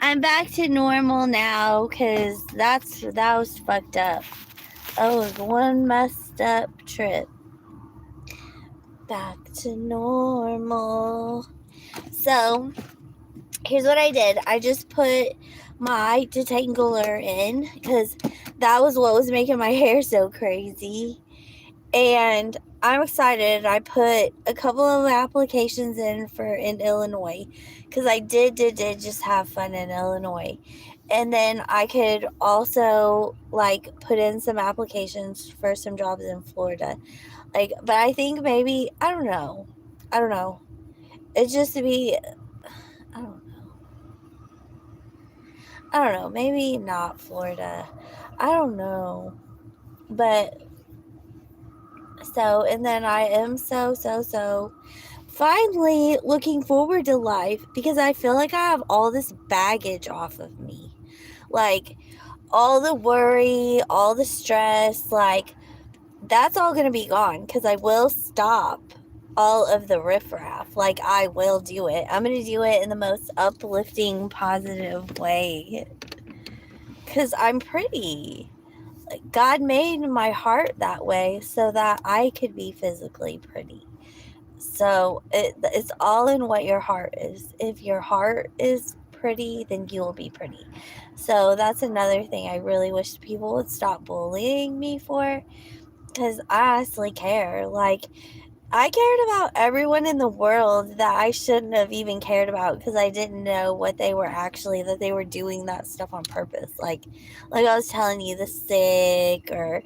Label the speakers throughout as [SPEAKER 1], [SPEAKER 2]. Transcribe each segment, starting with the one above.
[SPEAKER 1] I'm back to normal now because that was fucked up. Oh, it was one messed up trip. Back to normal. So, here's what I did. I just put my detangler in because that was what was making my hair so crazy. And I'm excited. I put a couple of applications in Illinois because I did just have fun in Illinois. And then I could also like put in some applications for some jobs in Florida. But I think maybe I don't know. It's just to be I don't I don't know. Maybe not Florida. I don't know. But and then I am so finally looking forward to life because I feel like I have all this baggage off of me. Like all the worry, all the stress, that's all going to be gone because I will stop all of the riffraff. Like, I will do it. I'm going to do it in the most uplifting, positive way because I'm pretty. Like, God made my heart that way so that I could be physically pretty. So it's all in what your heart is. If your heart is pretty, then you will be pretty. So that's another thing I really wish people would stop bullying me for because I honestly care. Like, I cared about everyone in the world that I shouldn't have even cared about because I didn't know what they were actually, that they were doing that stuff on purpose. Like I was telling you, the sick or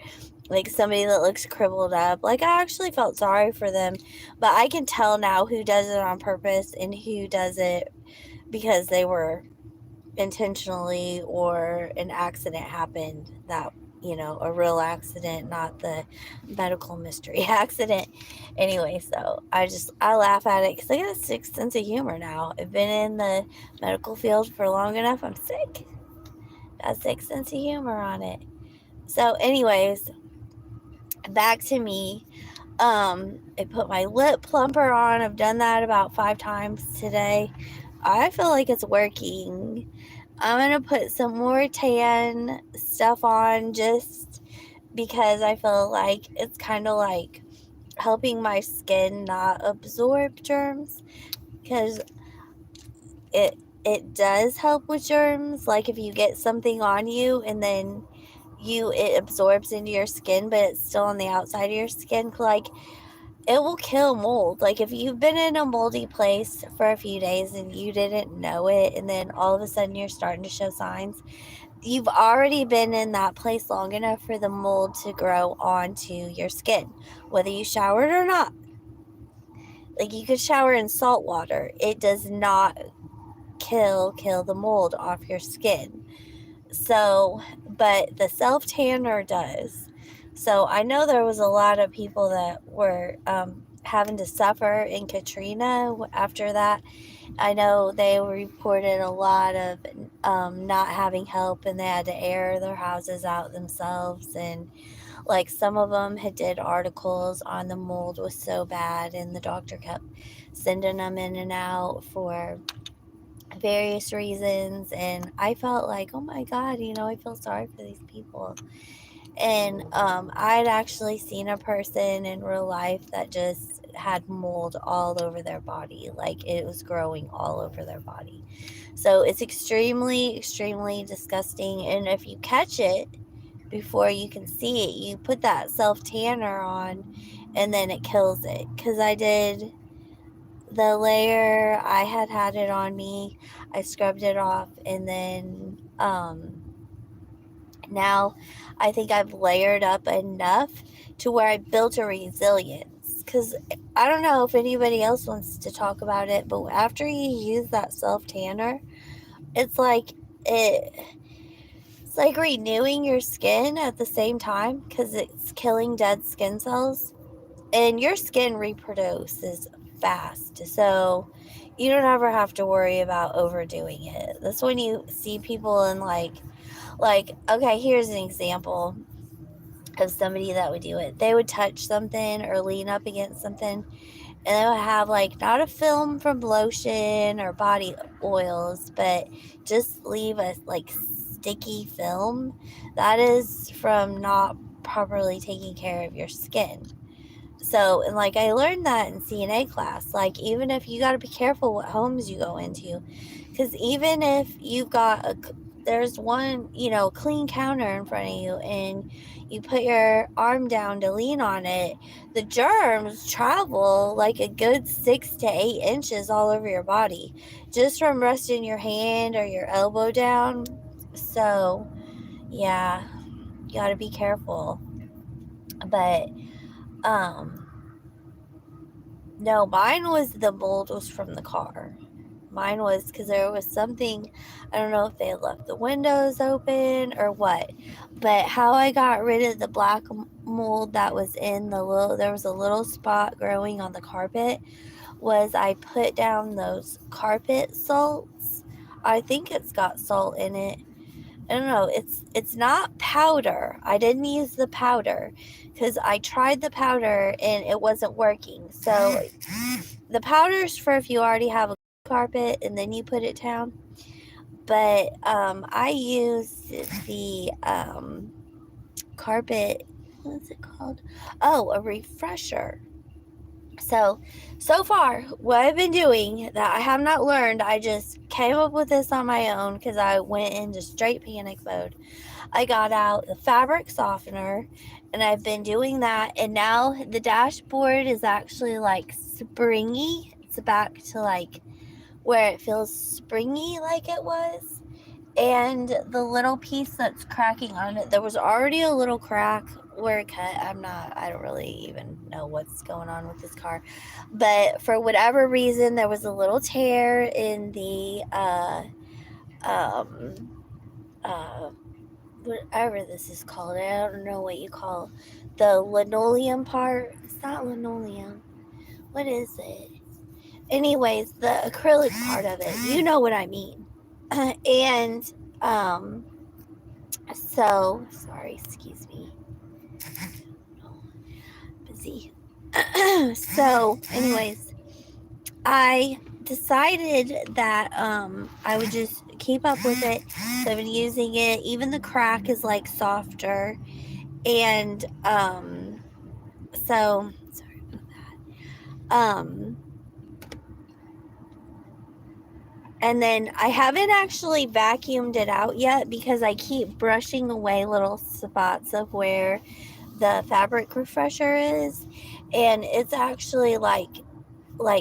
[SPEAKER 1] like somebody that looks crippled up. Like, I actually felt sorry for them, but I can tell now who does it on purpose and who does it because they were intentionally or an accident happened that a real accident, not the medical mystery accident. Anyway, so I laugh at it because I got a sick sense of humor now. I've been in the medical field for long enough. I'm sick. Got a sick sense of humor on it. So anyways, back to me. I put my lip plumper on. I've done that about 5 times today. I feel like it's working. I'm gonna put some more tan stuff on just because I feel like it's kind of like helping my skin not absorb germs because it it does help with germs. Like, if you get something on you and then it absorbs into your skin, but it's still on the outside of your skin, like, it will kill mold. Like, if you've been in a moldy place for a few days and you didn't know it, and then all of a sudden you're starting to show signs, you've already been in that place long enough for the mold to grow onto your skin, whether you showered or not. Like, you could shower in salt water. It does not kill the mold off your skin. So, but the self tanner does. So I know there was a lot of people that were having to suffer in Katrina after that. I know they reported a lot of not having help, and they had to air their houses out themselves. And like, some of them had did articles on the mold was so bad, and the doctor kept sending them in and out for various reasons. And I felt like, oh my God, I feel sorry for these people. And I'd actually seen a person in real life that just had mold all over their body. Like, it was growing all over their body. So it's extremely disgusting. And if you catch it before you can see it, you put that self tanner on and then it kills it. Because I did the layer, I had it on me. I scrubbed it off, and then now I think I've layered up enough to where I built a resilience. Because I don't know if anybody else wants to talk about it, but after you use that self tanner, it's like it. It's like renewing your skin at the same time because it's killing dead skin cells, and your skin reproduces fast. So you don't ever have to worry about overdoing it. That's when you see people in okay, here's an example of somebody that would do it. They would touch something or lean up against something and it would have like not a film from lotion or body oils, but just leave a like sticky film that is from not properly taking care of your skin. So, and like I learned that in CNA class, like even if you got to be careful what homes you go into, because even if you've got there's one, clean counter in front of you and you put your arm down to lean on it, the germs travel like a good 6 to 8 inches all over your body just from resting your hand or your elbow down. So, yeah, you got to be careful. But, um, no, mine was the mold was from the car. Mine was because there was something, I don't know if they left the windows open or what, but how I got rid of the black mold that was in there was a little spot growing on the carpet, was I put down those carpet salts. I think it's got salt in it. I don't know. It's not powder. I didn't use the powder because I tried the powder and it wasn't working. So the powder's for if you already have a carpet and then you put it down. But I used the carpet. What's it called? Oh, a refresher. So far, what I've been doing that I have not learned, I just came up with this on my own because I went into straight panic mode. I got out the fabric softener and I've been doing that. And now the dashboard is actually like springy. It's back to like where it feels springy like it was. And the little piece that's cracking on it, there was already a little crack where it cut. I don't really even know what's going on with this car. But for whatever reason, there was a little tear in the, um, uh, whatever this is called. I don't know what you call the linoleum part. It's not linoleum. What is it? Anyways, the acrylic part of it. You know what I mean. And so sorry, excuse me. Busy. So, anyways, I decided that I would just keep up with it. So I've been using it. Even the crack is like softer. And so sorry about that. And then I haven't actually vacuumed it out yet because I keep brushing away little spots of where the fabric refresher is, and it's actually like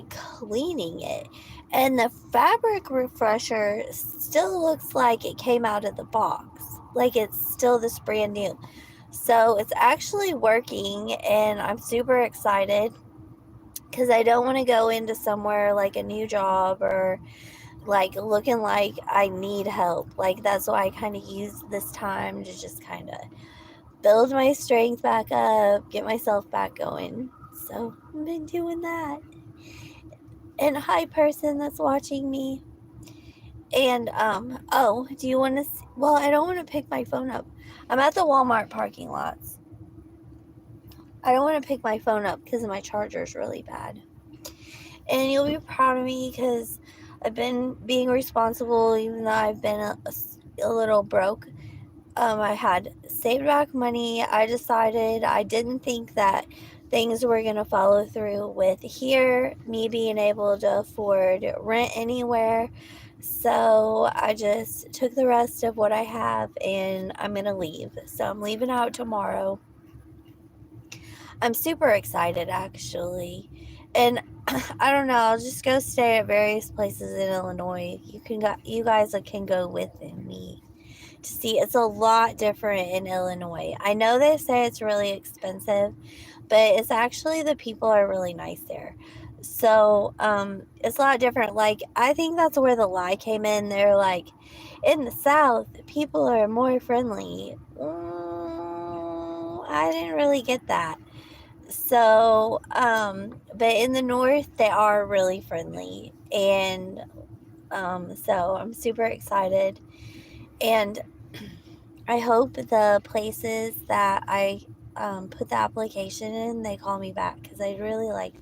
[SPEAKER 1] cleaning it. And the fabric refresher still looks like it came out of the box, like it's still this brand new. So it's actually working, and I'm super excited because I don't want to go into somewhere like a new job or like looking like I need help. Like that's why I kind of use this time to just kind of build my strength back up, get myself back going. So I've been doing that. And hi, person that's watching me. And oh, do you want to? Well, I don't want to pick my phone up. I'm at the Walmart parking lots. I don't want to pick my phone up because my charger is really bad. And you'll be proud of me because I've been being responsible, even though I've been a little broke. I had saved back money. I decided I didn't think that things were going to follow through with here, me being able to afford rent anywhere. So I just took the rest of what I have and I'm going to leave. So I'm leaving out tomorrow. I'm super excited actually. And I don't know, I'll just go stay at various places in Illinois. You guys can go with me to see. It's a lot different in Illinois. I know they say it's really expensive, but it's actually the people are really nice there. So it's a lot different. Like I think that's where the lie came in. They're like, in the South, people are more friendly. I didn't really get that. So, but in the North, they are really friendly, and so I'm super excited. And I hope the places that I put the application in, they call me back because I'd really like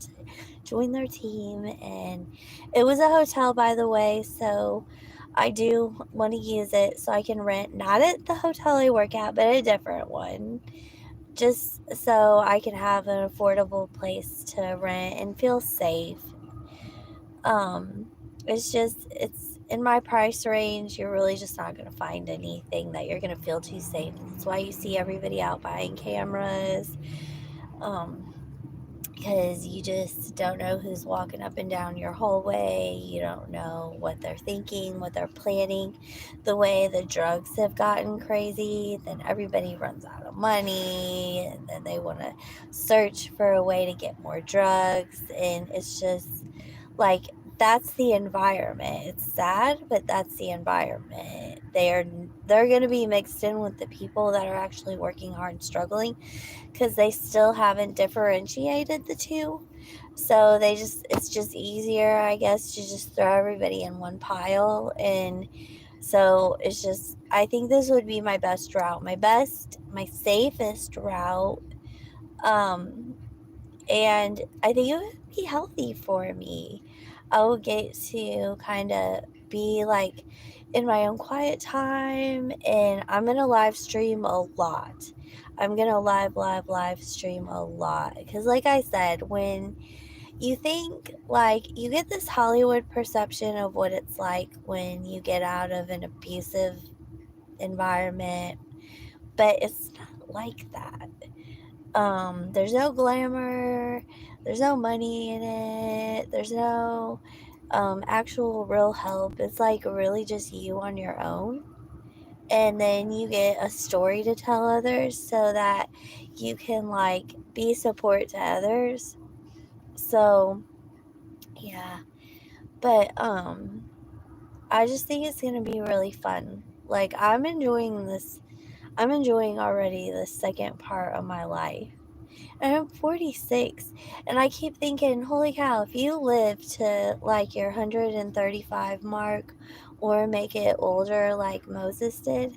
[SPEAKER 1] join their team. And it was a hotel, by the way, so I do want to use it so I can rent, not at the hotel I work at, but a different one, just so I can have an affordable place to rent and feel safe. Um, it's in my price range. You're really just not going to find anything that you're going to feel too safe. That's why you see everybody out buying cameras. Um, because you just don't know who's walking up and down your hallway. You don't know what they're thinking, what they're planning. The way the drugs have gotten crazy, then everybody runs out of money, and then they want to search for a way to get more drugs. And it's just like, that's the environment. It's sad, but that's the environment. They're going to be mixed in with the people that are actually working hard and struggling, because they still haven't differentiated the two. So it's just easier, I guess, to just throw everybody in one pile. And so it's just, I think this would be my best route, my safest route. Um, and I think it would be healthy for me. I will get to kind of be like in my own quiet time, and I'm going to live stream a lot. I'm going to live stream a lot. Because, like I said, when you think, like, you get this Hollywood perception of what it's like when you get out of an abusive environment, but it's not like that. There's no glamour, there's no money in it, there's no actual real help. It's like really just you on your own. And then you get a story to tell others so that you can like be support to others. So yeah. But I just think it's gonna be really fun. Like, I'm enjoying already the second part of my life. And I'm 46. And I keep thinking, holy cow, if you live to like your 135 mark, or make it older like Moses did,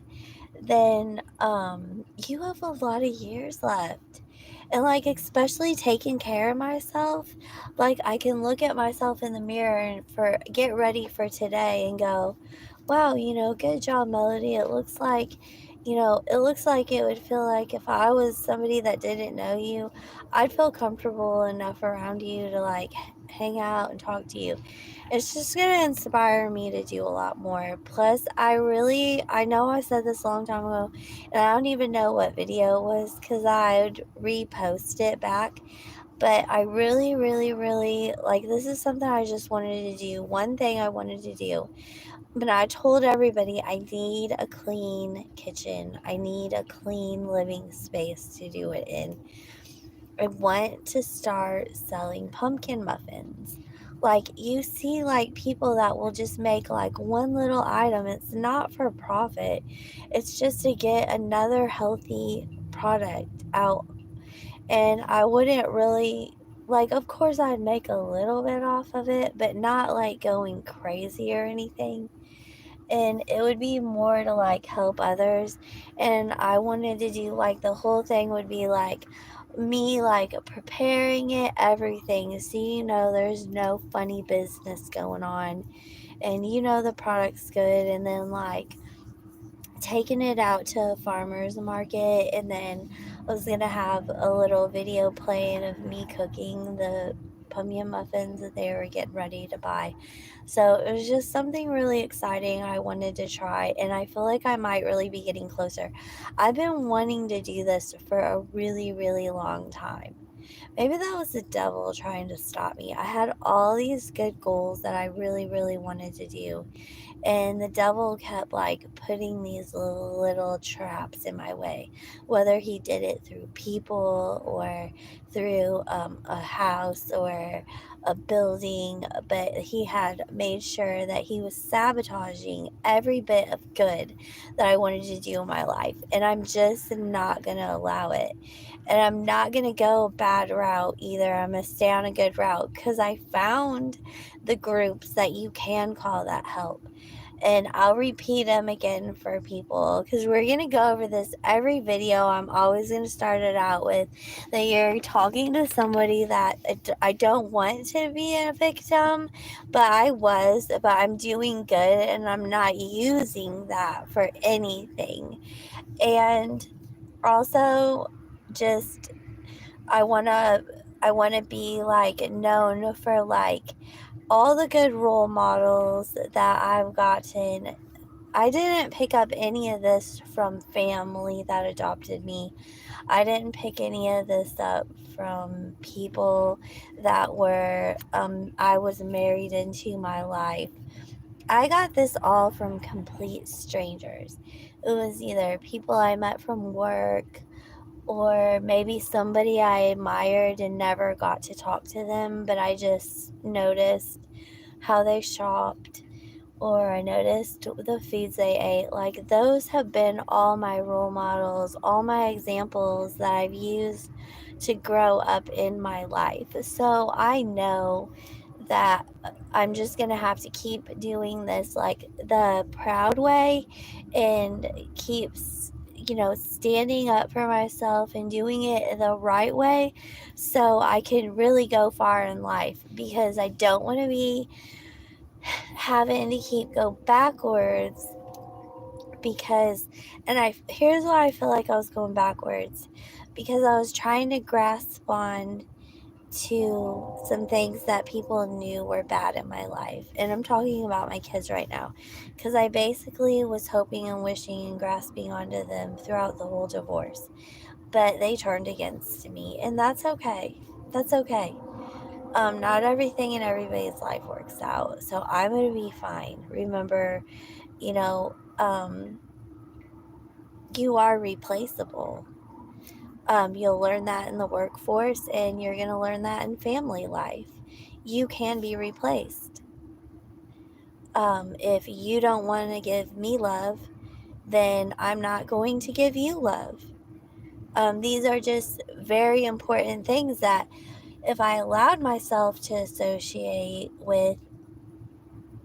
[SPEAKER 1] then you have a lot of years left. And like, especially taking care of myself, like I can look at myself in the mirror and for get ready for today and go, wow, good job, Melody. It looks like it would feel like if I was somebody that didn't know you, I'd feel comfortable enough around you to like hang out and talk to you. It's just going to inspire me to do a lot more. Plus, I know I said this a long time ago, and I don't even know what video it was because I would repost it back. But I really, really, really, like, this is something I just wanted to do. One thing I wanted to do. But I told everybody I need a clean kitchen. I need a clean living space to do it in. I want to start selling pumpkin muffins. Like, you see, like, people that will just make like one little item. It's not for profit, it's just to get another healthy product out. And I wouldn't really, like, of course, I'd make a little bit off of it, but not like going crazy or anything. And it would be more to like help others. And I wanted to do like, the whole thing would be like me like preparing it, everything, so there's no funny business going on, and the product's good. And then like taking it out to a farmer's market, and then I was gonna have a little video playing of me cooking the pumpkin muffins that they were getting ready to buy. So it was just something really exciting I wanted to try, and I feel like I might really be getting closer. I've been wanting to do this for a really, really long time. Maybe that was the devil trying to stop me. I had all these good goals that I really, really wanted to do, and the devil kept like putting these little traps in my way, whether he did it through people or through a house or a building. But he had made sure that he was sabotaging every bit of good that I wanted to do in my life. And I'm just not going to allow it. And I'm not going to go a bad route either. I'm going to stay on a good route, because I found the groups that you can call that help. and I'll repeat them again for people because we're going to go over this every video. I'm always going to start it out with that you're talking to somebody that I don't want to be a victim, but I was, but I'm doing good and I'm not using that for anything. And also, just I want to be like known for like all the good role models that I've gotten. I didn't pick up any of this from family that adopted me. I didn't pick any of this up from people that were I was married into my life. I got this all from complete strangers. It was either people I met from work, or maybe somebody I admired and never got to talk to them, but I just noticed how they shopped, or I noticed the foods they ate. Like, those have been all my role models, all my examples that I've used to grow up in my life. So I know that I'm just going to have to keep doing this like the proud way, and keeps, standing up for myself and doing it the right way so I can really go far in life, because I don't want to be having to keep go backwards. Because, and here's why I feel like I was going backwards, because I was trying to grasp on to some things that people knew were bad in my life. And I'm talking about my kids right now, because I basically was hoping and wishing and grasping onto them throughout the whole divorce, but they turned against me, and that's okay. That's okay. Not everything in everybody's life works out, so I'm gonna be fine. Remember, you know, you are replaceable. You'll learn that in the workforce, and you're gonna learn that in family life. You can be replaced. If you don't want to give me love, then I'm not going to give you love. These are just very important things that if I allowed myself to associate with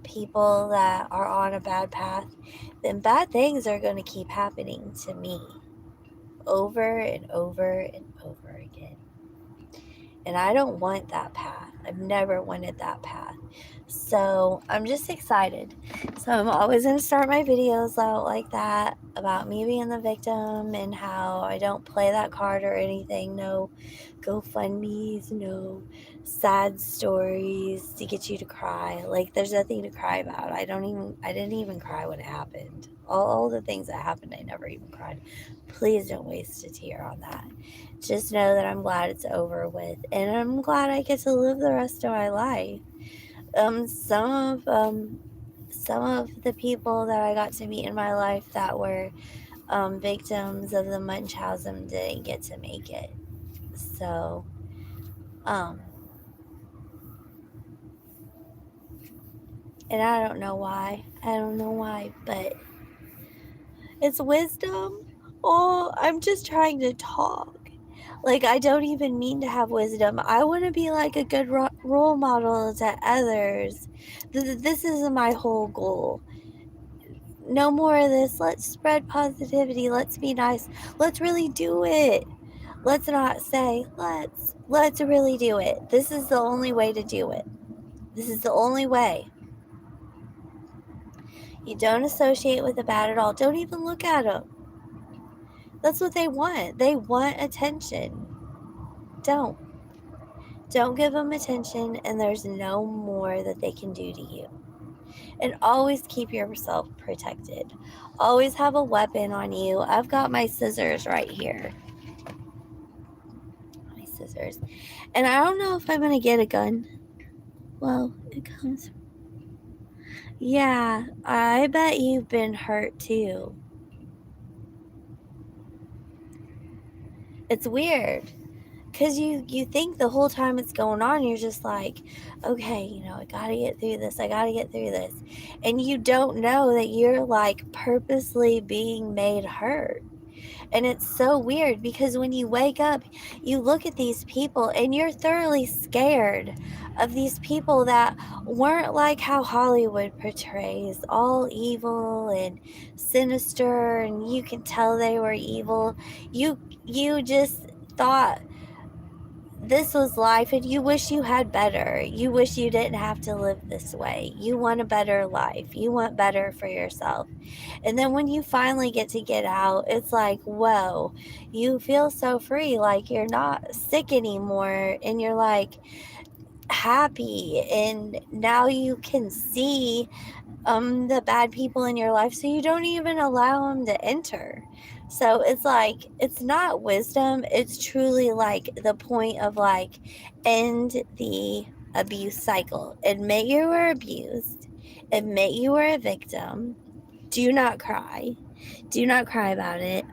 [SPEAKER 1] people that are on a bad path, then bad things are going to keep happening to me over and over and over again. And I don't want that path. I've never wanted that path. So I'm just excited. So I'm always going to start my videos out like that, about me being the victim and how I don't play that card or anything. No GoFundMe's, no sad stories to get you to cry. Like, there's nothing to cry about. I didn't even cry when it happened. All the things that happened, I never even cried. Please don't waste a tear on that. Just know that I'm glad it's over with, and I'm glad I get to live the rest of my life. Some of the people that I got to meet in my life that were victims of the Munchausen didn't get to make it. So, and I don't know why. I don't know why, but it's wisdom. Oh, I'm just trying to talk. Like, I don't even mean to have wisdom. I want to be like a good role model to others. This is my whole goal. No more of this. Let's spread positivity. Let's be nice. Let's really do it. Let's not say, let's really do it. This is the only way to do it. This is the only way. You don't associate with the bad at all. Don't even look at them. That's what they want. They want attention. Don't give them attention, and there's no more that they can do to you. And always keep yourself protected. Always have a weapon on you. I've got my scissors right here. My scissors. And I don't know if I'm going to get a gun. Well, it comes. Yeah, I bet you've been hurt too. It's weird. Because you think the whole time it's going on, you're just like, okay, I gotta get through this. I gotta get through this. And you don't know that you're like purposely being made hurt. And it's so weird because when you wake up, you look at these people and you're thoroughly scared of these people that weren't like how Hollywood portrays, all evil and sinister, and you can tell they were evil. You just thought this was life and you wish you had better. You wish you didn't have to live this way. You want a better life. You want better for yourself. And then when you finally get out, it's like, whoa, you feel so free. Like you're not sick anymore. And you're like happy. And now you can see the bad people in your life, so you don't even allow them to enter. So it's like, it's not wisdom, it's truly like the point of like, end the abuse cycle. Admit you were abused, admit you were a victim, do not cry, do not cry about it.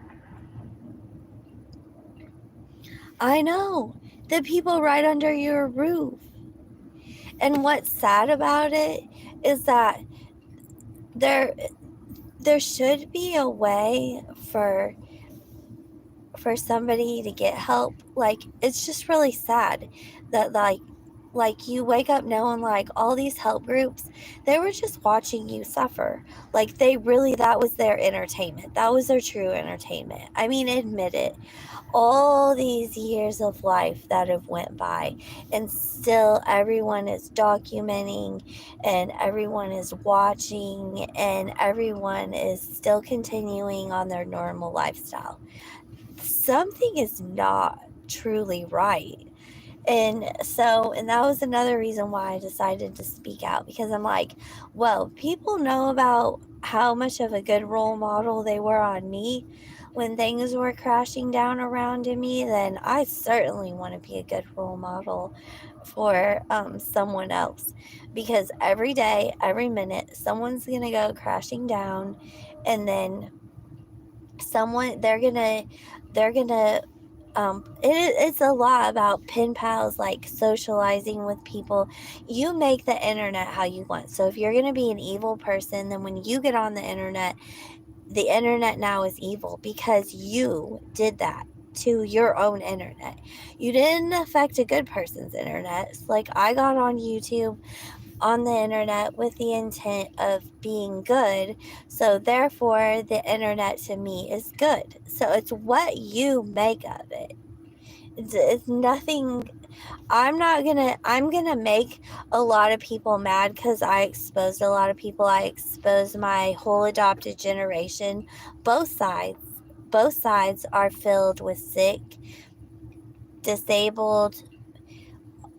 [SPEAKER 1] I know, the people right under your roof. And what's sad about it is that there there should be a way for somebody to get help. Like, it's just really sad that like you wake up knowing like all these help groups, they were just watching you suffer. Like they really, that was their entertainment, that was their true entertainment. I mean, admit it. All these years of life that have went by, and still everyone is documenting, and everyone is watching, and everyone is still continuing on their normal lifestyle. Something is not truly right. And so, and that was another reason why I decided to speak out, because I'm like, well, people know about how much of a good role model they were on me when things were crashing down around me, then I certainly want to be a good role model for someone else, because every day, every minute, someone's gonna go crashing down, and then someone, they're gonna it's a lot about pen pals, like socializing with people. You make the internet how you want. So if you're going to be an evil person, then when you get on the internet now is evil because you did that to your own internet. You didn't affect a good person's internet. It's like, I got on YouTube, on the internet, with the intent of being good. So therefore, the internet to me is good. So it's what you make of it. It's nothing. I'm gonna make a lot of people mad because I exposed a lot of people. I exposed my whole adopted generation. Both sides are filled with sick, disabled,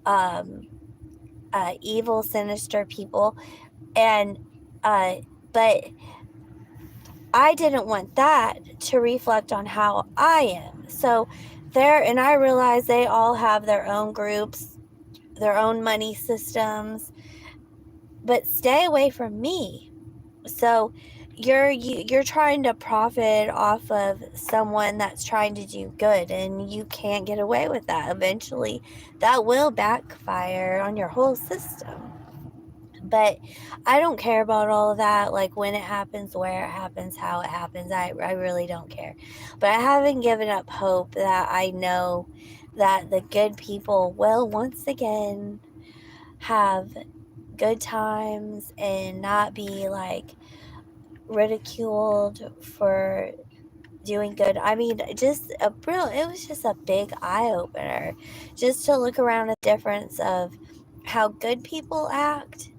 [SPEAKER 1] um evil, sinister people. And but I didn't want that to reflect on how I am. So and I realize they all have their own groups, their own money systems, but stay away from me. So you're trying to profit off of someone that's trying to do good, and you can't get away with that. Eventually that will backfire on your whole system. But I don't care about all of that, like when it happens, where it happens, how it happens. I really don't care. But I haven't given up hope that I know that the good people will once again have good times and not be like ridiculed for doing good. I mean, it was just a big eye opener just to look around at the difference of how good people act,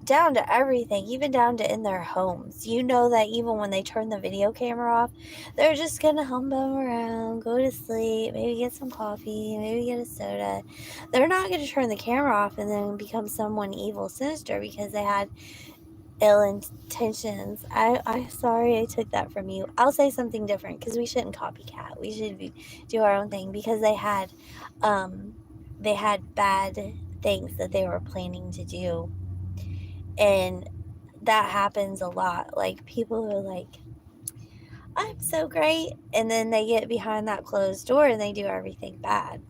[SPEAKER 1] down to everything, even down to in their homes. You know that even when they turn the video camera off, they're just gonna hum bum around, go to sleep, maybe get some coffee, maybe get a soda. They're not gonna turn the camera off and then become someone evil, sinister because they had ill intentions. I sorry I took that from you. I'll say something different because we shouldn't copycat. We should do our own thing, because they had bad things that they were planning to do. And that happens a lot. Like, people are like, I'm so great, and then they get behind that closed door and they do everything bad.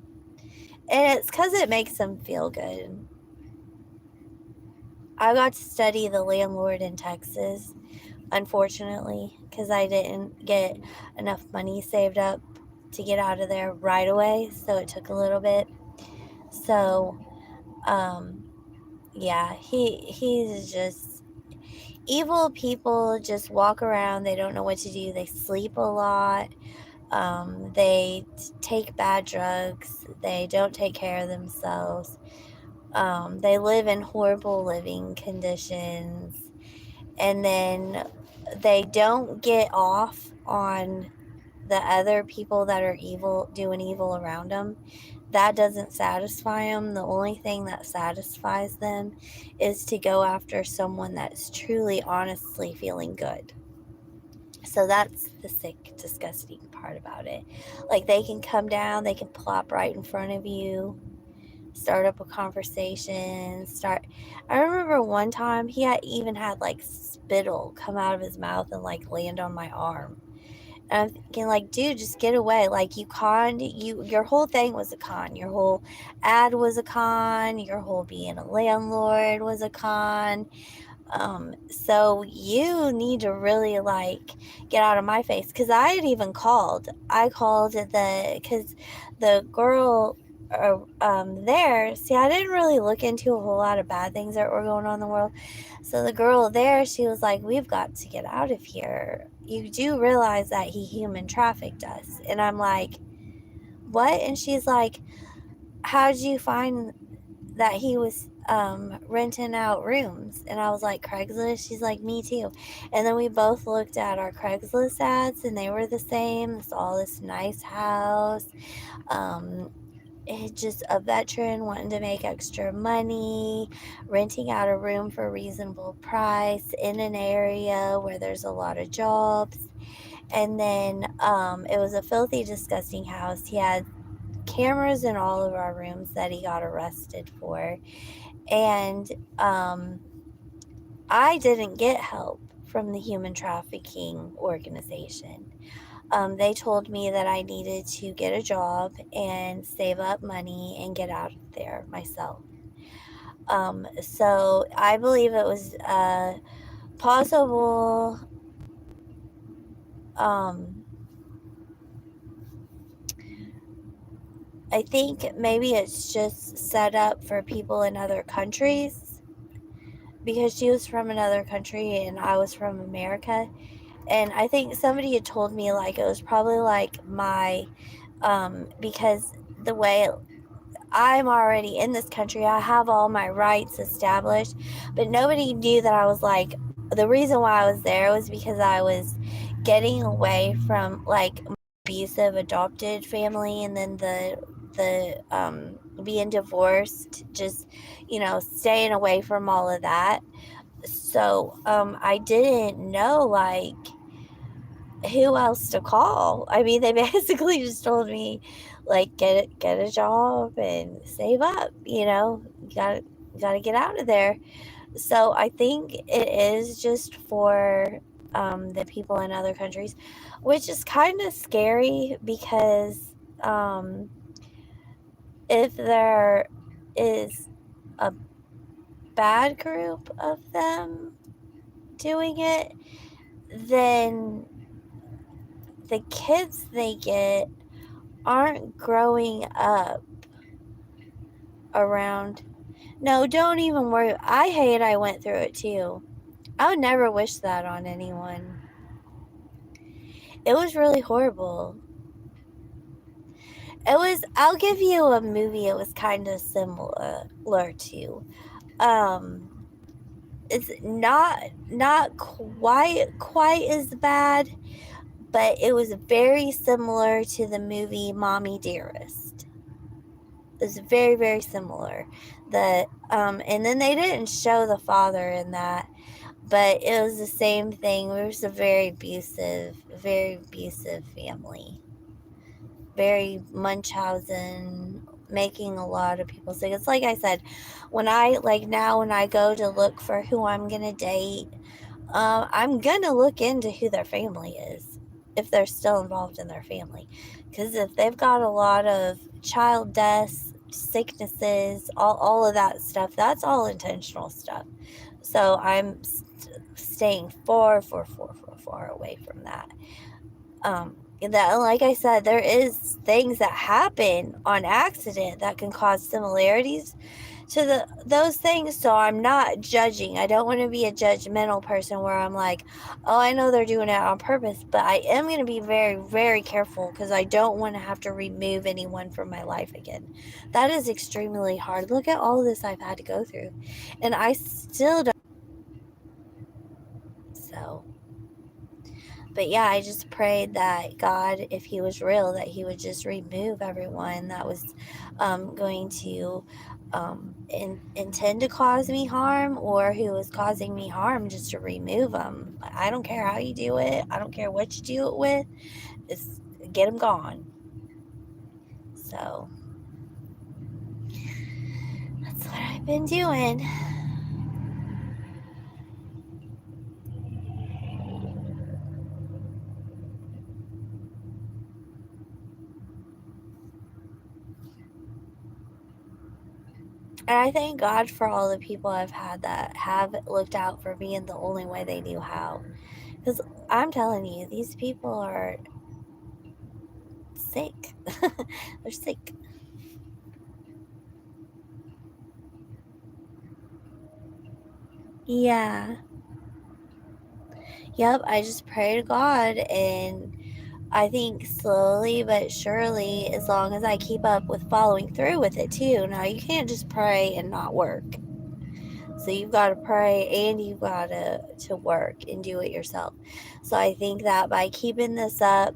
[SPEAKER 1] And it's because it makes them feel good. I got to study the landlord in Texas unfortunately, because I didn't get enough money saved up to get out of there right away. So it took a little bit. So, um, yeah, he's just evil. People just walk around. They don't know what to do. They sleep a lot. They take bad drugs. They don't take care of themselves. They live in horrible living conditions. And then they don't get off on the other people that are evil, doing evil around them. That doesn't satisfy them. The only thing that satisfies them is to go after someone that's truly, honestly feeling good. So that's the sick, disgusting part about it. Like, they can come down, they can plop right in front of you, start up a conversation, start. I remember one time he had even had like spittle come out of his mouth and like land on my arm. And I'm thinking, like, dude, just get away. Like, you conned, your whole thing was a con. Your whole ad was a con. Your whole being a landlord was a con. So you need to really like get out of my face, because I had even called. I called because the girl there. See, I didn't really look into a whole lot of bad things that were going on in the world. So the girl there, she was like, "We've got to get out of here. You do realize that he human trafficked us?" And I'm like, "What?" And she's like, "How did you find that he was renting out rooms?" And I was like, "Craigslist." She's like, "Me too." And then we both looked at our Craigslist ads, and they were the same. It's all this nice house. It just a veteran wanting to make extra money, renting out a room for a reasonable price in an area where there's a lot of jobs. And then it was a filthy, disgusting house. He had cameras in all of our rooms that he got arrested for. And I didn't get help from the human trafficking organization. They told me that I needed to get a job and save up money and get out of there myself. So I believe it was possible. Um, I think maybe it's just set up for people in other countries, because she was from another country and I was from America. And I think somebody had told me like it was probably like my because the way I'm already in this country, I have all my rights established, but nobody knew that I was like, the reason why I was there was because I was getting away from like abusive adopted family, and then the being divorced, just staying away from all of that. So I didn't know like who else to call. I mean, they basically just told me, like, get a job and save up. You gotta get out of there. So I think it is just for the people in other countries, which is kind of scary, because if there is a bad group of them doing it, then the kids they get aren't growing up around. No, don't even worry. I went through it too. I would never wish that on anyone. It was really horrible. I'll give you a movie it was kind of similar to. Um, it's not quite as bad, but it was very similar to the movie Mommy Dearest. It's very, very similar. And then they didn't show the father in that, but it was the same thing. It was a very abusive family. Very Munchausen, making a lot of people sick. It's like I said, when I go to look for who I'm gonna date, I'm gonna look into who their family is, if they're still involved in their family. Because if they've got a lot of child deaths, sicknesses, all of that stuff, that's all intentional stuff. So staying far away from that. That, like I said, there is things that happen on accident that can cause similarities to those things. So I'm not judging. I don't want to be a judgmental person where I'm like, oh, I know they're doing it on purpose, but I am going to be very, very careful because I don't want to have to remove anyone from my life again. That is extremely hard. Look at all this I've had to go through, and I still don't. So, but yeah, I just prayed that God, if He was real, that He would just remove everyone that was going to intend to cause me harm, or who was causing me harm, just to remove them. I don't care how you do it. I don't care what you do it with. Just get them gone. So that's what I've been doing. And I thank God for all the people I've had that have looked out for me in the only way they knew how. Because I'm telling you, these people are sick. They're sick. Yeah. Yep, I just pray to God, and I think slowly but surely, as long as I keep up with following through with it too. Now, you can't just pray and not work. So you've got to pray and you've got to work and do it yourself. So I think that by keeping this up,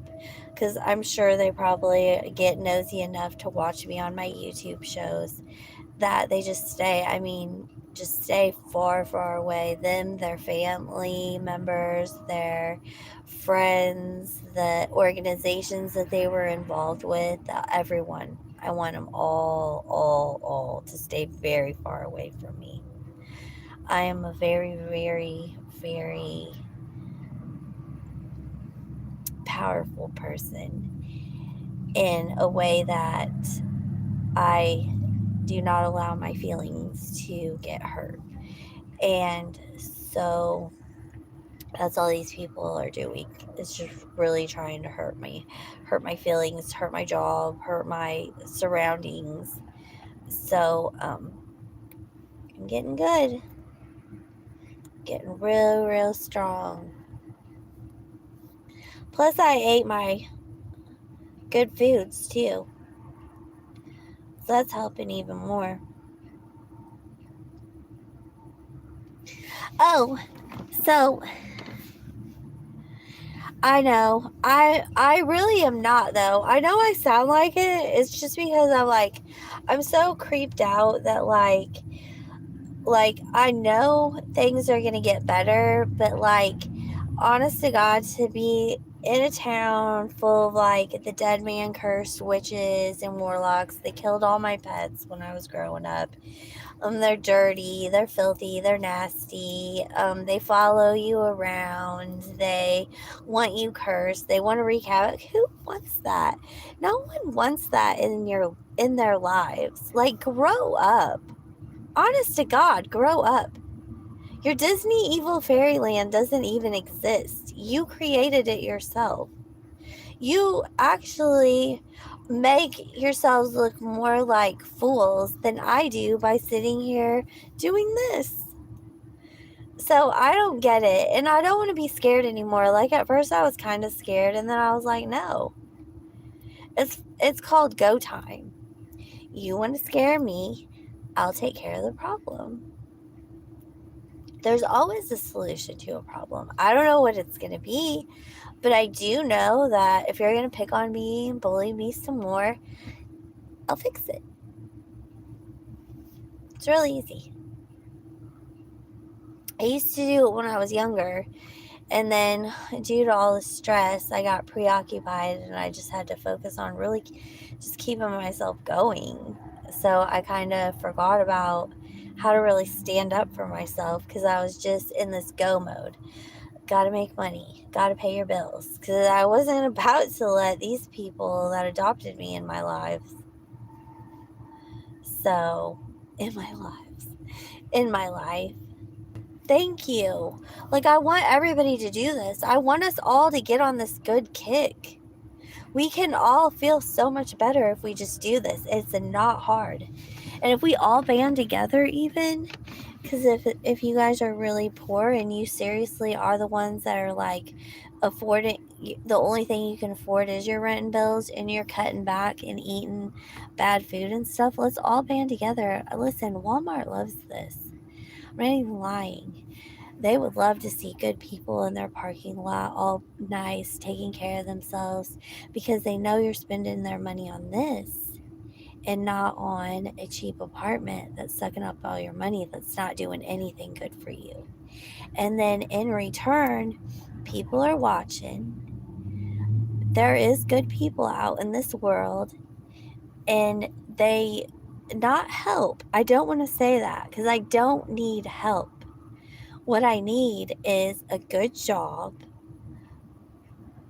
[SPEAKER 1] because I'm sure they probably get nosy enough to watch me on my YouTube shows, that they just stay. I mean, just stay far away. Them, their family members, their friends, the organizations that they were involved with, everyone. I want them all to stay very far away from me. I am a very, very, very powerful person in a way that I do not allow my feelings to get hurt. And so that's all these people are doing. It's just really trying to hurt my feelings, hurt my job, hurt my surroundings. So I'm getting good, getting real strong. Plus, I ate my good foods too. So that's helping even more. Oh, so I know. I really am not though. I know I sound like it. It's just because I'm so creeped out that I know things are going to get better, but honest to God, to be in a town full of the dead man cursed witches and warlocks, they killed all my pets when I was growing up. They're dirty, they're filthy, they're nasty. They follow you around. They want you cursed. They want to wreak havoc. Who wants that? No one wants that in their lives. Grow up. Honest to God, grow up. Your Disney evil fairyland doesn't even exist. You created it yourself. You actually make yourselves look more like fools than I do by sitting here doing this. So I don't get it, and I don't want to be scared anymore. At first I was kind of scared, and then I was like, no. It's called go time. You want to scare me, I'll take care of the problem. There's always a solution to a problem. I don't know what it's going to be, but I do know that if you're going to pick on me and bully me some more, I'll fix it. It's really easy. I used to do it when I was younger, and then due to all the stress, I got preoccupied and I just had to focus on really just keeping myself going. So I kind of forgot about how to really stand up for myself because I was just in this go mode. Gotta make money, gotta pay your bills. Because I wasn't about to let these people that adopted me in my lives. So, in my life. Thank you. Like, I want everybody to do this. I want us all to get on this good kick. We can all feel so much better if we just do this. It's not hard. And if we all band together, even, because if you guys are really poor and you seriously are the ones that are like affording, the only thing you can afford is your rent and bills, and you're cutting back and eating bad food and stuff, let's all band together. Listen, Walmart loves this. I'm not even lying. They would love to see good people in their parking lot, all nice, taking care of themselves, because they know you're spending their money on this and not on a cheap apartment that's sucking up all your money, that's not doing anything good for you. And then in return, people are watching. There is good people out in this world, and they not help. I don't want to say that because I don't need help. What I need is a good job.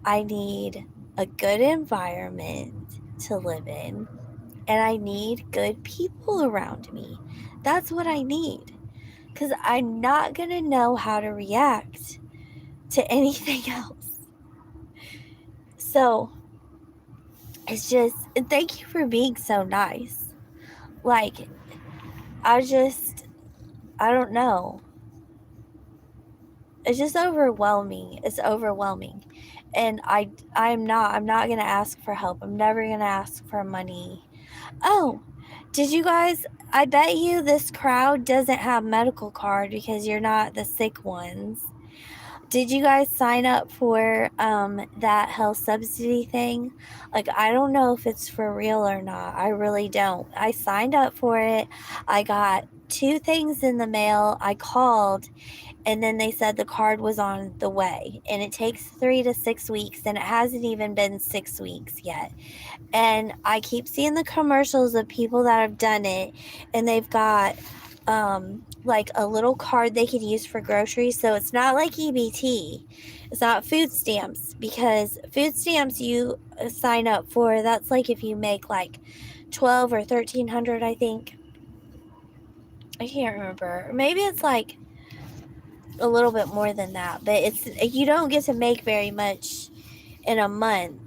[SPEAKER 1] I need a good environment to live in, and I need good people around me. That's what I need, because I'm not going to know how to react to anything else. So it's just, and thank you for being so nice. Like, I don't know. It's just overwhelming. It's overwhelming. And I'm not going to ask for help. I'm never going to ask for money. Oh, did you guys, I bet you this crowd doesn't have medical card because you're not the sick ones. Did you guys sign up for that health subsidy thing? Like, I don't know if it's for real or not. I really don't. I signed up for it. I got 2 things in the mail. I called, and then they said the card was on the way, and it takes 3 to 6 weeks, and it hasn't even been 6 weeks yet. And I keep seeing the commercials of people that have done it, and they've got like a little card they could use for groceries. So it's not like EBT, it's not food stamps, because food stamps you sign up for, that's like if you make like 12 or 1300, I think. I can't remember. Maybe it's like a little bit more than that, but it's, you don't get to make very much in a month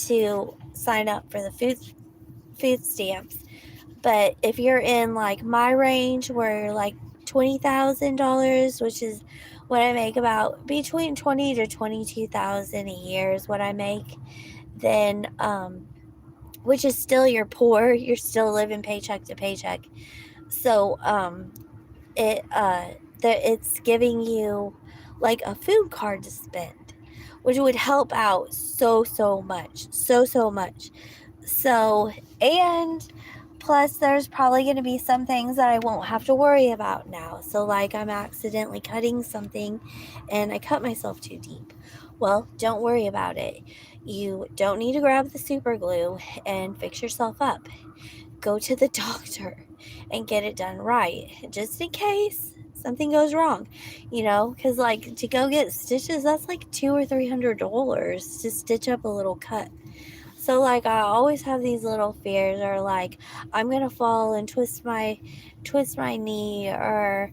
[SPEAKER 1] to sign up for the food stamps. But if you're in like my range, where you're like $20,000, which is what I make, about between 20 to 22,000 a year is what I make, then which is still, you're poor, you're still living paycheck to paycheck. So it's giving you like a food card to spend, which would help out so much, so much. So, and plus, there's probably going to be some things that I won't have to worry about now. So, like, I'm accidentally cutting something and I cut myself too deep. Well, don't worry about it. You don't need to grab the super glue and fix yourself up. Go to the doctor and get it done right, just in case something goes wrong, because like to go get stitches, that's like $200 or $300 to stitch up a little cut. So like I always have these little fears, or like I'm gonna fall and twist my knee, or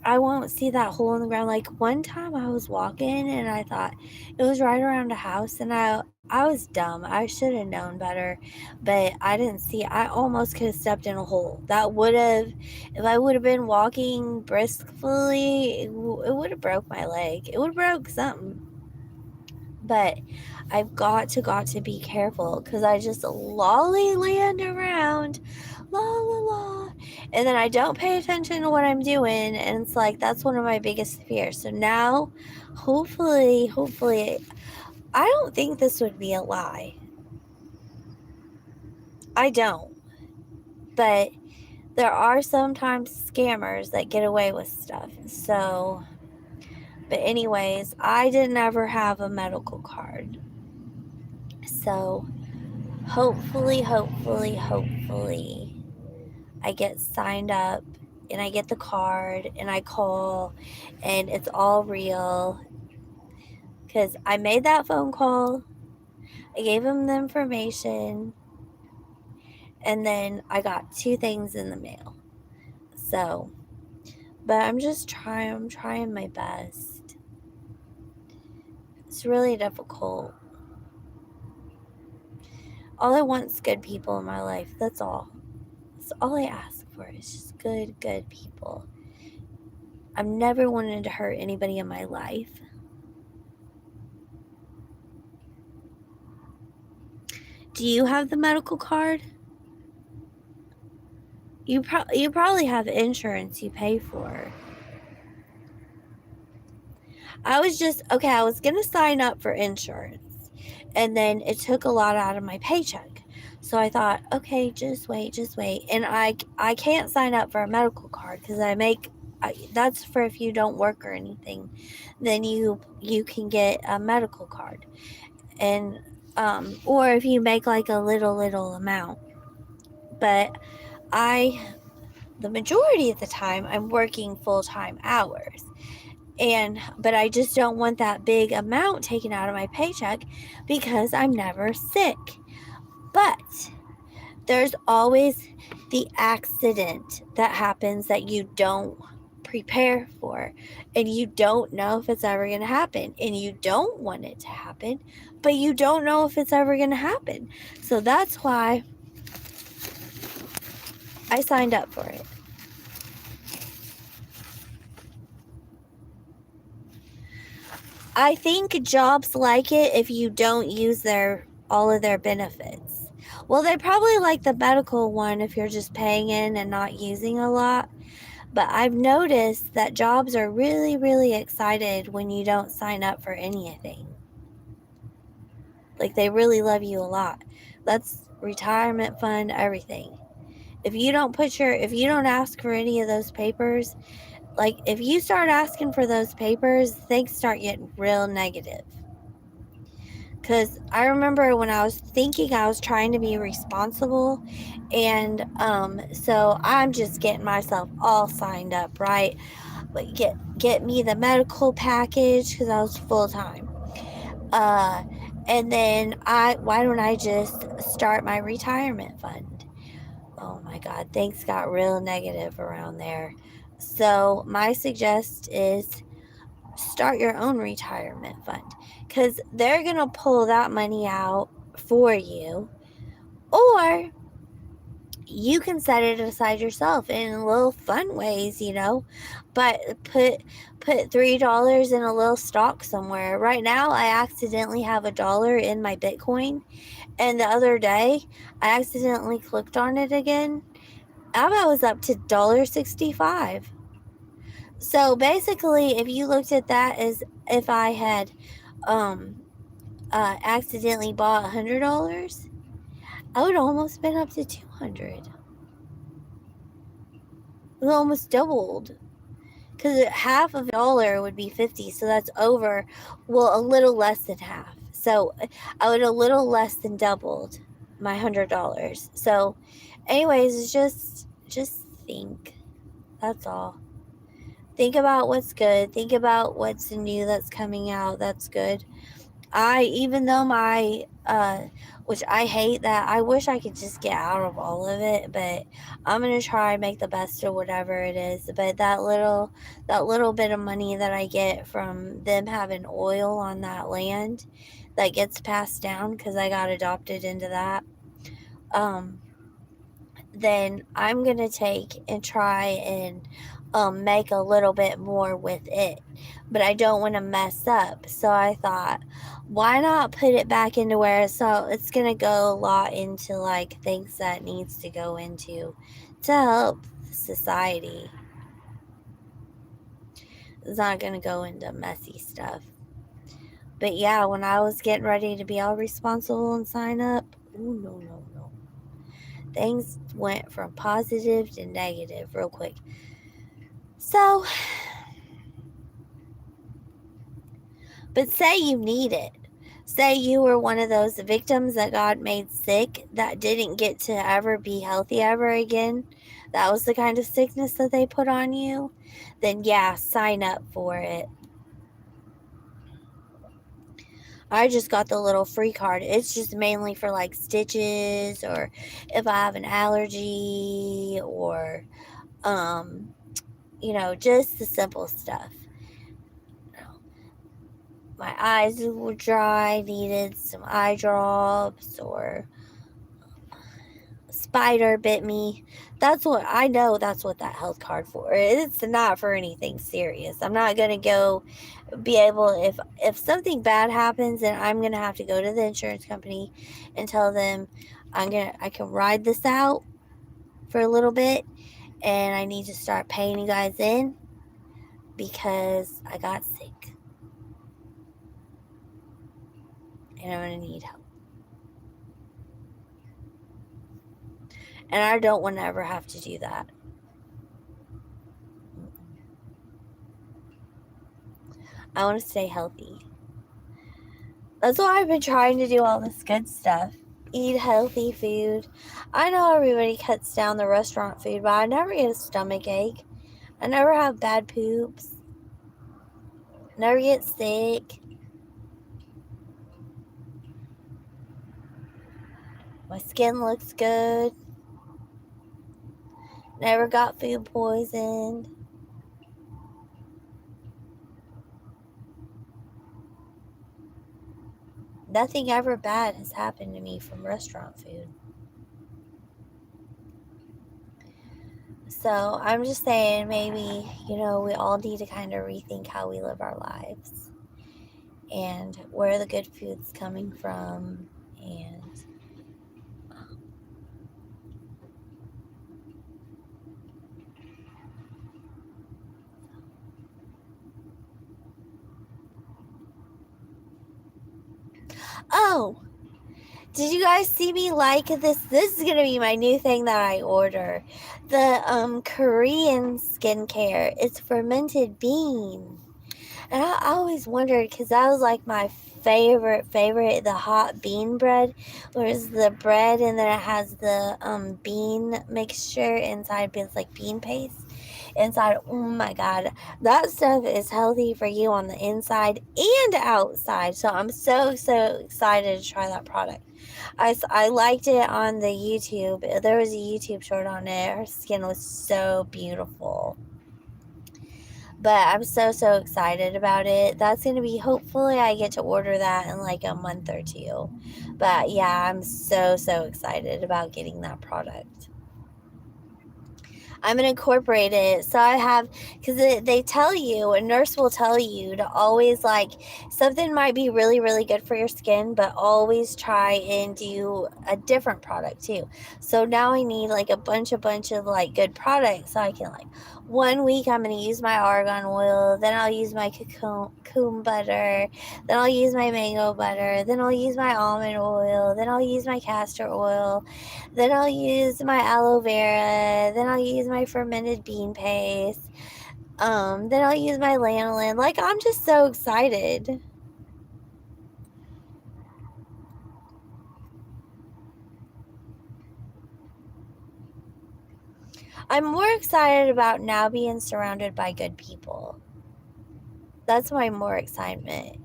[SPEAKER 1] I won't see that hole in the ground. Like one time I was walking and I thought it was right around a house, and I was dumb. I should have known better, but I didn't see. I almost could have stepped in a hole. That would have, if I would have been walking briskly, it would have broke my leg. It would have broke something. But I've got to be careful, because I just lolly land around, la la la, and then I don't pay attention to what I'm doing, and it's like that's one of my biggest fears. So now, hopefully, I don't think this would be a lie. I don't, but there are sometimes scammers that get away with stuff. So, but anyways, I didn't ever have a medical card. So hopefully, I get signed up and I get the card and I call and it's all real. Because I made that phone call, I gave them the information, and then I got 2 things in the mail. So But I'm trying my best. It's really difficult. All I want is good people in my life. That's all. That's all I ask for is just good people. I've never wanted to hurt anybody in my life. Do you have the medical card? You probably have insurance you pay for. I was going to sign up for insurance. And then it took a lot out of my paycheck. So I thought, okay, just wait. And I can't sign up for a medical card cuz that's for if you don't work or anything. Then you can get a medical card. And or if you make like a little amount. But I the majority of the time I'm working full-time hours. But I just don't want that big amount taken out of my paycheck because I'm never sick. But there's always the accident that happens that you don't prepare for, and you don't know if it's ever going to happen, and you don't want it to happen, but you don't know if it's ever going to happen. So that's why I signed up for it. I think jobs like it if you don't use all of their benefits. Well, they probably like the medical one if you're just paying in and not using a lot. But I've noticed that jobs are really excited when you don't sign up for anything. Like they really love you a lot. That's retirement fund, everything. If you don't ask for any of those papers, like if you start asking for those papers, things start getting real negative. Because I remember when I was thinking I was trying to be responsible, and so I'm just getting myself all signed up, right? But get me the medical package because I was full time. Uh, and then why don't I just start my retirement fund? Oh my God, things got real negative around there. So my suggest is start your own retirement fund because they're going to pull that money out for you, or you can set it aside yourself in little fun ways. But put $3 in a little stock somewhere. Right now I accidentally have $1 in my Bitcoin, and the other day I accidentally clicked on it again. I was up to $1.65. So basically, if you looked at that as if I had um accidentally bought $100, I would almost been up to 200. It almost doubled because half of $1 would be 50, so that's over. Well, a little less than half. So I would a little less than doubled my $100. So, anyways, it's just think. That's all. Think about what's good. Think about what's new that's coming out. That's good. Even though which I hate that, I wish I could just get out of all of it, but I'm gonna try and make the best of whatever it is. But that little bit of money that I get from them having oil on that land that gets passed down because I got adopted into that, um, then I'm gonna take and try and make a little bit more with it. But I don't want to mess up. So I thought, why not put it back into where it's gonna go a lot into like things that needs to go into to help society. It's not gonna go into messy stuff. But yeah, when I was getting ready to be all responsible and sign up, ooh, no. Things went from positive to negative real quick. So, but say you need it. Say you were one of those victims that God made sick that didn't get to ever be healthy ever again. That was the kind of sickness that they put on you. Then, yeah, sign up for it. I just got the little free card. It's just mainly for like stitches or if I have an allergy or um just the simple stuff. My eyes were dry, needed some eye drops, or spider bit me. That's what I know. That's what that health card for. It's not for anything serious. I'm not gonna go be able, if something bad happens, then I'm gonna have to go to the insurance company and tell them I can ride this out for a little bit, and I need to start paying you guys in because I got sick and I'm gonna need help. And I don't want to ever have to do that. I want to stay healthy. That's why I've been trying to do all this good stuff. Eat healthy food. I know everybody cuts down the restaurant food, but I never get a stomach ache. I never have bad poops. Never get sick. My skin looks good. Never got food poisoned. Nothing ever bad has happened to me from restaurant food. So I'm just saying, maybe, we all need to kind of rethink how we live our lives and where the good food's coming from. And oh, did you guys see me like this? This is gonna be my new thing that I order. The Korean skincare. It's fermented bean. And I always wondered, because that was like my favorite, the hot bean bread, where it's the bread and then it has the bean mixture inside, but it's like bean paste inside. Oh my God, that stuff is healthy for you on the inside and outside. So I'm so, so excited to try that product. I liked it on the YouTube. There was a YouTube short on it. Her skin was so beautiful. But I'm so, so excited about it. That's going to be, hopefully, I get to order that in like a month or two. But yeah, I'm so, so excited about getting that product. I'm going to incorporate it. So I have, because they tell you, a nurse will tell you to always, like, something might be really, really good for your skin, but always try and do a different product too. So now I need like a bunch of like good products. So I can, like, 1 week I'm going to use my argan oil, then I'll use my cocoon butter, then I'll use my mango butter, then I'll use my almond oil, then I'll use my castor oil, then I'll use my aloe vera, then I'll use my fermented bean paste, then I'll use my lanolin. Like, I'm just so excited. I'm more excited about now being surrounded by good people. That's my more excitement.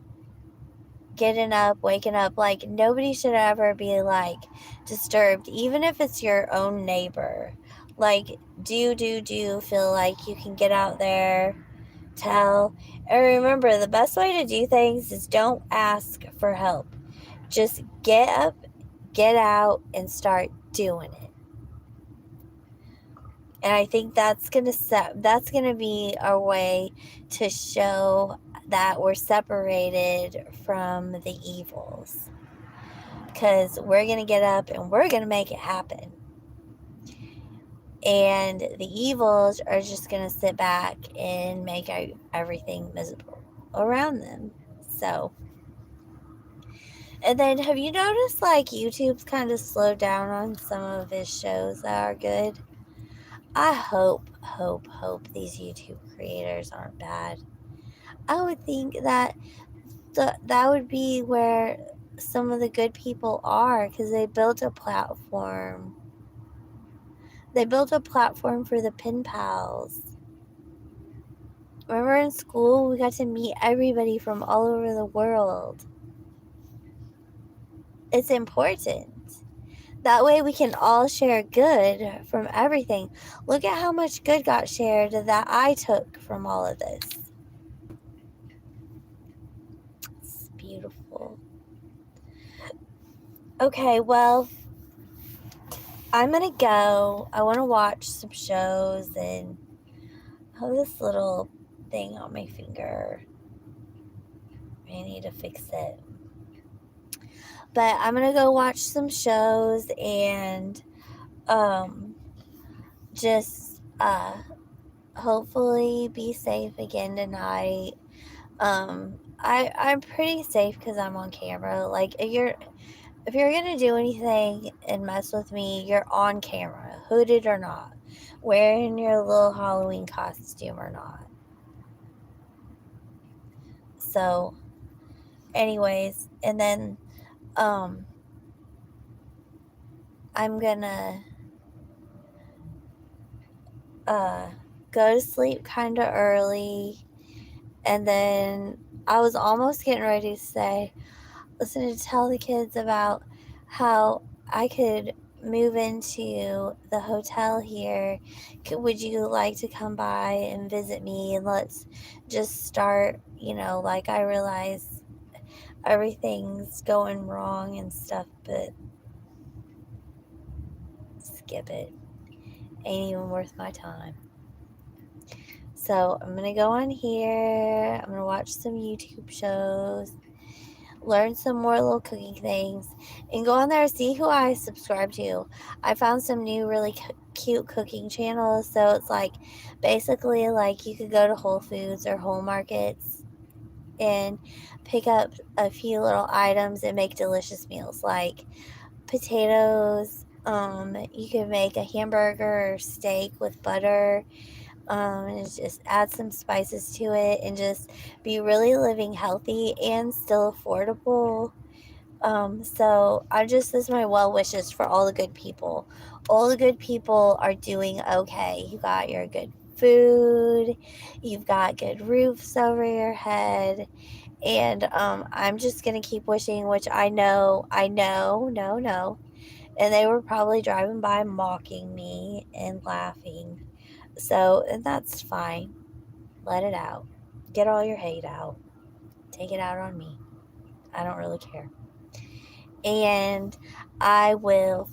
[SPEAKER 1] Getting up, waking up, like, nobody should ever be, like, disturbed, even if it's your own neighbor. Like, do feel like you can get out there, tell, and remember, the best way to do things is don't ask for help. Just get up, get out, and start doing it. And I think that's gonna be our way to show that we're separated from the evils. Because we're gonna get up and we're gonna make it happen. And the evils are just gonna sit back and make everything miserable around them. So, and then have you noticed, like, YouTube's kind of slowed down on some of his shows that are good? I hope these YouTube creators aren't bad. I would think that that would be where some of the good people are, because they built a platform. They built a platform for the pen pals. Remember in school, we got to meet everybody from all over the world. It's important. That way we can all share good from everything. Look at how much good got shared that I took from all of this. It's beautiful. Okay, well, I'm gonna go. I want to watch some shows, and I have this little thing on my finger. I need to fix it. But I'm gonna go watch some shows and just hopefully be safe again tonight. I'm pretty safe because I'm on camera. Like if you're gonna do anything and mess with me, you're on camera, hooded or not, wearing your little Halloween costume or not. So, anyways, and then I'm gonna uh go to sleep kind of early, and then I was almost getting ready to say, listen, to tell the kids about how I could move into the hotel here. Would you like to come by and visit me, and let's just start, like I realize everything's going wrong and stuff, but skip it. Ain't even worth my time. So I'm gonna go on here. I'm gonna watch some YouTube shows, learn some more little cooking things, and go on there, see who I subscribe to. I found some new really cute cooking channels. So it's like basically like you could go to Whole Foods or Whole Markets and pick up a few little items and make delicious meals like potatoes. You can make a hamburger or steak with butter, and just add some spices to it and just be really living healthy and still affordable. So this is my well wishes for all the good people. All the good people are doing okay. You got your good food, you've got good roofs over your head, and I'm just gonna keep wishing, which no, and they were probably driving by mocking me and laughing. So, and that's fine. Let it out. Get all your hate out. Take it out on me. I don't really care. And I will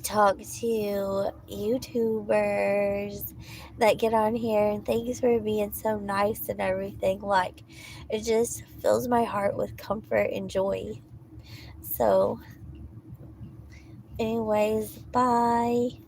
[SPEAKER 1] talk to YouTubers that get on here, and thanks for being so nice and everything. Like, it just fills my heart with comfort and joy. So, anyways, bye.